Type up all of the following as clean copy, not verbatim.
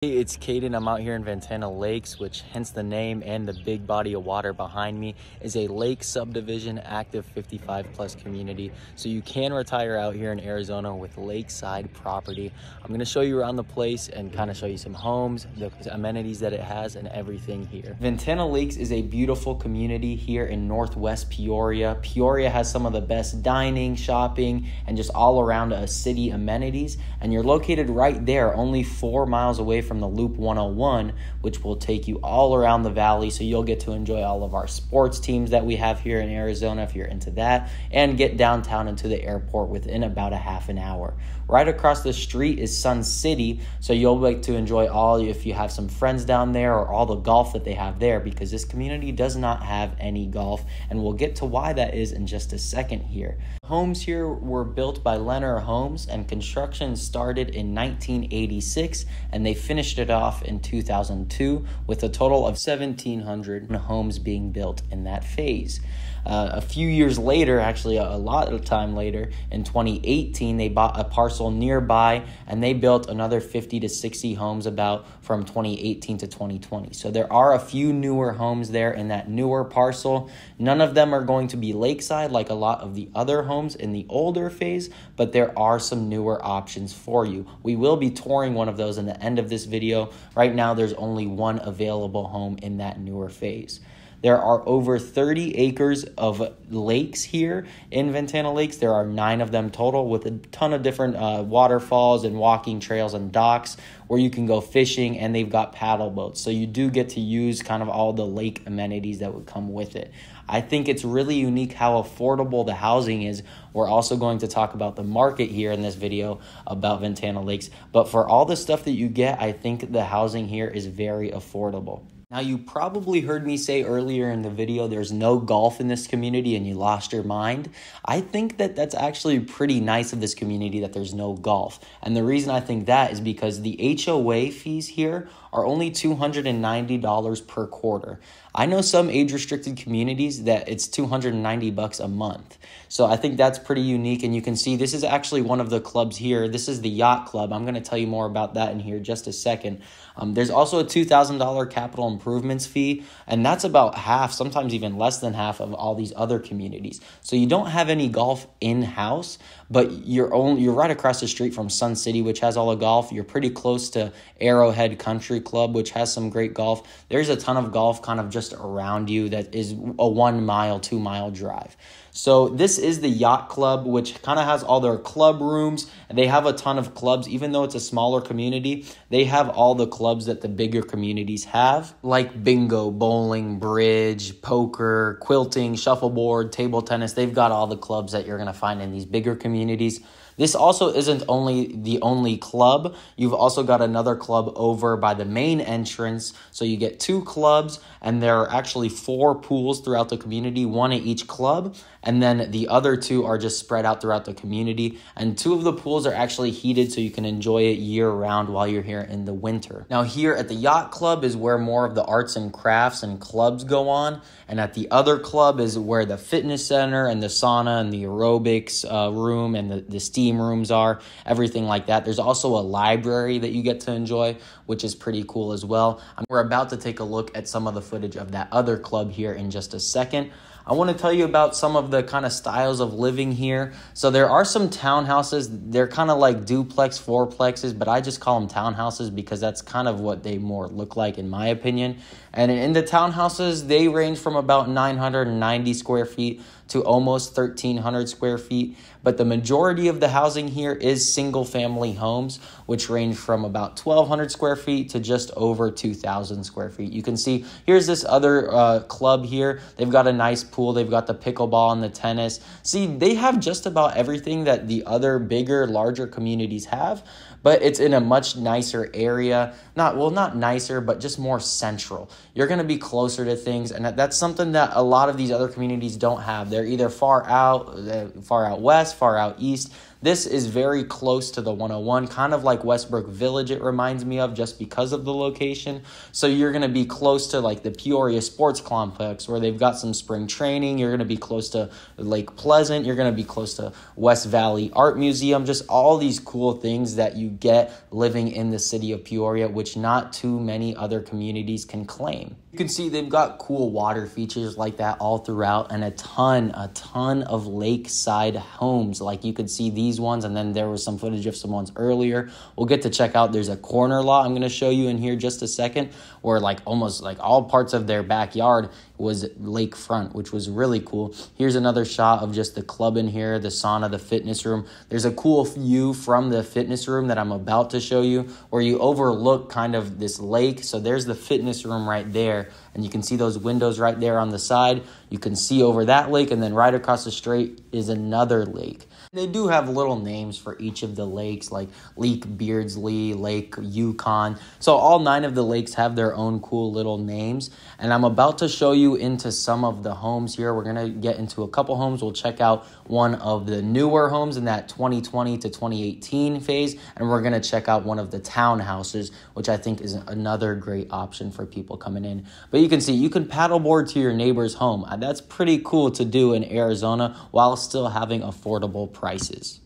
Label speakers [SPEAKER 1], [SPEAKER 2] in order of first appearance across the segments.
[SPEAKER 1] Hey, it's Caden. I'm out here in Ventana Lakes, which hence the name and the big body of water behind me is a lake subdivision active 55 plus community. So you can retire out here in Arizona with lakeside property. I'm going to show you around the place and kind of show you some homes, the amenities that it has and everything here. Ventana Lakes is a beautiful community here in Northwest Peoria. Peoria has some of the best dining, shopping, and just all around city amenities. And you're located right there, only 4 miles away from the Loop 101, which will take you all around the valley, so you'll get to enjoy all of our sports teams that we have here in Arizona if you're into that, and get downtown into the airport within about a half an hour. Right across the street is Sun City, so you'll get to enjoy all, if you have some friends down there, or all the golf that they have there, because this community does not have any golf, and we'll get to why that is in just a second here. Homes here were built by Leonard Homes, and construction started in 1986, and they finished it off in 2002 with a total of 1,700 homes being built in that phase. A few years later, actually a lot of time later, in 2018, they bought a parcel nearby and they built another 50 to 60 homes about from 2018 to 2020. So there are a few newer homes there in that newer parcel. None of them are going to be lakeside like a lot of the other homes in the older phase, but there are some newer options for you. We will be touring one of those in the end of this video. Right now, there's only one available home in that newer phase. There are over 30 acres of lakes here in Ventana Lakes. There are 9 of them total, with a ton of different waterfalls and walking trails and docks where you can go fishing, and they've got paddle boats. So you do get to use kind of all the lake amenities that would come with it. I think it's really unique how affordable the housing is. We're also going to talk about the market here in this video about Ventana Lakes. But for all the stuff that you get, I think the housing here is very affordable. Now, you probably heard me say earlier in the video there's no golf in this community and you lost your mind. I think that that's actually pretty nice of this community that there's no golf. And the reason I think that is because the HOA fees here are only $290 per quarter. I know some age-restricted communities that it's $290 a month. So I think that's pretty unique, and you can see this is actually one of the clubs here. This is the Yacht Club. I'm going to tell you more about that in here just a second. There's also a $2,000 capital improvements fee, and that's about half, sometimes even less than half of all these other communities. So you don't have any golf in-house, but you're right across the street from Sun City, which has all the golf. You're pretty close to Arrowhead Country Club, which has some great golf. There's a ton of golf kind of just around you that is a 1 mile, 2 mile drive. So this is the Yacht Club, which kind of has all their club rooms. They have a ton of clubs. Even though it's a smaller community, they have all the clubs that the bigger communities have, like bingo, bowling, bridge, poker, quilting, shuffleboard, table tennis. They've got all the clubs that you're going to find in these bigger communities. This also isn't the only club. You've also got another club over by the main entrance. So you get 2 clubs, and there are actually 4 pools throughout the community, 1 at each club. And then the other 2 are just spread out throughout the community. And 2 of the pools are actually heated, so you can enjoy it year round while you're here in the winter. Now here at the Yacht Club is where more of the arts and crafts and clubs go on. And at the other club is where the fitness center and the sauna and the aerobics room and the steam rooms are, everything like that. There's also a library that you get to enjoy, which is pretty cool as well. We're about to take a look at some of the footage of that other club here in just a second. I want to tell you about some of the kind of styles of living here. So there are some townhouses. They're kind of like duplex, fourplexes, but I just call them townhouses because that's kind of what they more look like in my opinion. And in the townhouses, they range from about 990 square feet to almost 1,300 square feet. But the majority of the housing here is single family homes, which range from about 1,200 square feet to just over 2,000 square feet. You can see here's this other club here. They've got a nice pool. They've got the pickleball and the tennis. See, they have just about everything that the other bigger, larger communities have, but it's in a much nicer area. Not nicer, but just more central. You're going to be closer to things, and that's something that a lot of these other communities don't have. They're either far out west, far out east. This is very close to the 101, kind of like Westbrook Village it reminds me of just because of the location. So you're going to be close to like the Peoria Sports Complex where they've got some spring training. You're going to be close to Lake Pleasant. You're going to be close to West Valley Art Museum, just all these cool things that you get living in the city of Peoria, which not too many other communities can claim. You can see they've got cool water features like that all throughout, and a ton of lakeside homes. Like you could see these ones, and then there was some footage of some ones earlier. We'll get to check out. There's a corner lot I'm going to show you in here just a second, where like almost like all parts of their backyard was lakefront, which was really cool. Here's another shot of just the club in here, the sauna, the fitness room. There's a cool view from the fitness room that I'm about to show you, where you overlook kind of this lake. So there's the fitness room right there, and you can see those windows right there on the side. You can see over that lake, and then right across the street is another lake. They do have little names for each of the lakes, like Lake Beardsley, Lake Yukon. So all 9 of the lakes have their own cool little names. And I'm about to show you into some of the homes here. We're going to get into a couple homes. We'll check out one of the newer homes in that 2020 to 2018 phase. And we're going to check out one of the townhouses, which I think is another great option for people coming in. But you can see you can paddleboard to your neighbor's home. That's pretty cool to do in Arizona while still having affordable prices.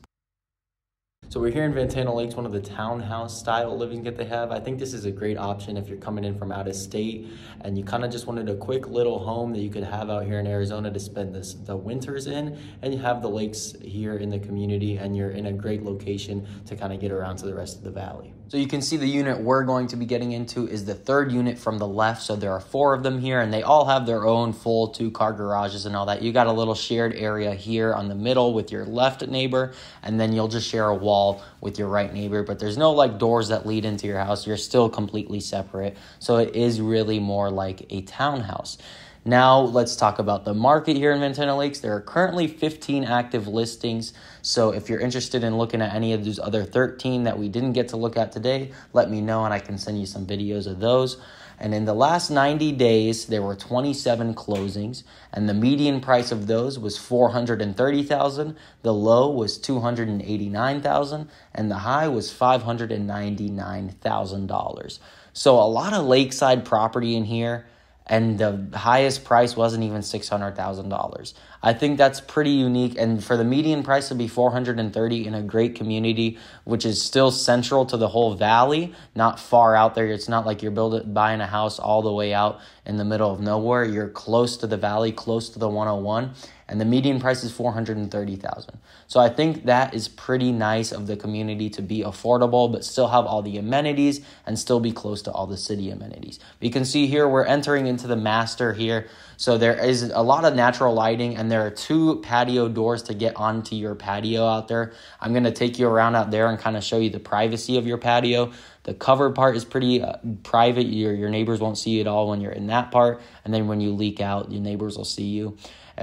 [SPEAKER 1] So we're here in Ventana Lakes, one of the townhouse style living that they have. I think this is a great option if you're coming in from out of state and you kind of just wanted a quick little home that you could have out here in Arizona to spend the winters in, and you have the lakes here in the community and you're in a great location to kind of get around to the rest of the valley. So you can see the unit we're going to be getting into is the 3rd unit from the left. So there are 4 of them here, and they all have their own full 2-car garages and all that. You got a little shared area here on the middle with your left neighbor, and then you'll just share a wall with your right neighbor, but there's no like doors that lead into your house. You're still completely separate. So it is really more like a townhouse. Now let's talk about the market here in Ventana Lakes. There are currently 15 active listings. So if you're interested in looking at any of those other 13 that we didn't get to look at today, let me know and I can send you some videos of those. And in the last 90 days, there were 27 closings, and the median price of those was $430,000. The low was $289,000, and the high was $599,000. So a lot of lakeside property in here, and the highest price wasn't even $600,000. I think that's pretty unique, and for the median price to be $430,000 in a great community, which is still central to the whole valley, not far out there. It's not like you're buying a house all the way out in the middle of nowhere. You're close to the valley, close to the 101, and the median price is $430,000. So I think that is pretty nice of the community to be affordable, but still have all the amenities and still be close to all the city amenities. You can see here we're entering into the master here. So there is a lot of natural lighting, and there are 2 patio doors to get onto your patio out there. I'm going to take you around out there and kind of show you the privacy of your patio. The covered part is pretty private. Your neighbors won't see you at all when you're in that part. And then when you leak out, your neighbors will see you.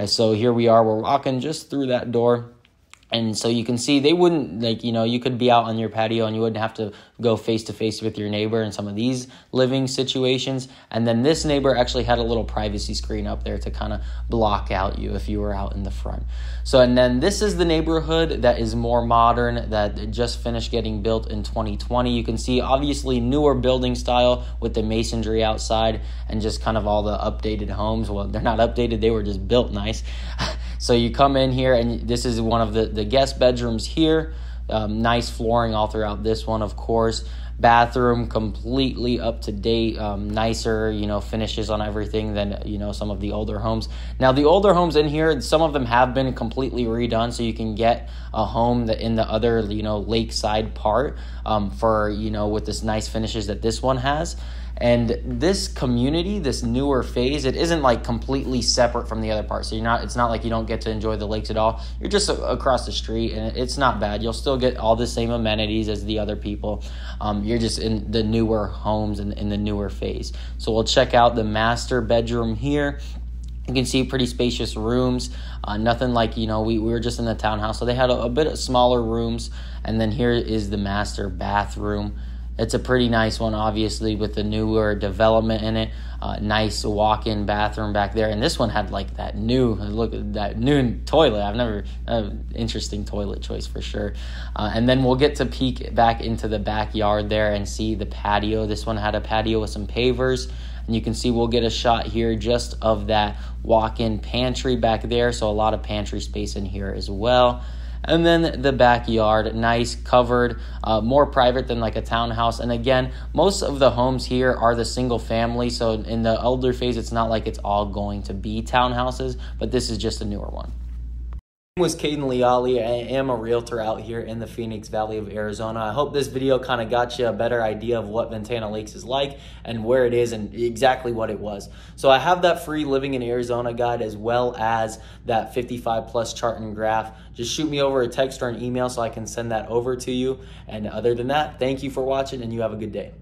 [SPEAKER 1] So here we are. We're walking just through that door. And so you can see they wouldn't, like, you know, you could be out on your patio and you wouldn't have to go face to face with your neighbor in some of these living situations. And then this neighbor actually had a little privacy screen up there to kind of block out you if you were out in the front. So, and then this is the neighborhood that is more modern, that just finished getting built in 2020. You can see obviously newer building style with the masonry outside and just kind of all the updated homes. Well, they're not updated, they were just built nice. So you come in here, and this is one of the guest bedrooms here. Nice flooring all throughout this one, of course. Bathroom completely up to date, nicer, you know, finishes on everything than, you know, some of the older homes. Now, the older homes in here, some of them have been completely redone, so you can get a home that in the other, you know, lakeside part for, you know, with this nice finishes that this one has. And this community, this newer phase, it isn't like completely separate from the other part. So it's not like you don't get to enjoy the lakes at all. You're just across the street, and it's not bad. You'll still get all the same amenities as the other people. You're just in the newer homes and in the newer phase. So we'll check out the master bedroom here. You can see pretty spacious rooms. Nothing like, you know, we were just in the townhouse, so they had a bit of smaller rooms. And then here is the master bathroom. It's a pretty nice one, obviously, with the newer development in it. Nice walk-in bathroom back there, and this one had like that new toilet. I've never interesting toilet choice for sure. And then we'll get to peek back into the backyard there and see the patio. This one had a patio with some pavers, and you can see we'll get a shot here just of that walk-in pantry back there, so a lot of pantry space in here as well. And then the backyard, nice, covered, more private than like a townhouse. And again, most of the homes here are the single family, so in the elder phase, it's not like it's all going to be townhouses, but this is just a newer one. My name was Caden Leali. I am a realtor out here in the Phoenix Valley of Arizona. I hope this video kind of got you a better idea of what Ventana Lakes is like and where it is and exactly what it was. So I have that free living in Arizona guide as well as that 55 plus chart and graph. Just shoot me over a text or an email so I can send that over to you. And other than that, thank you for watching and you have a good day.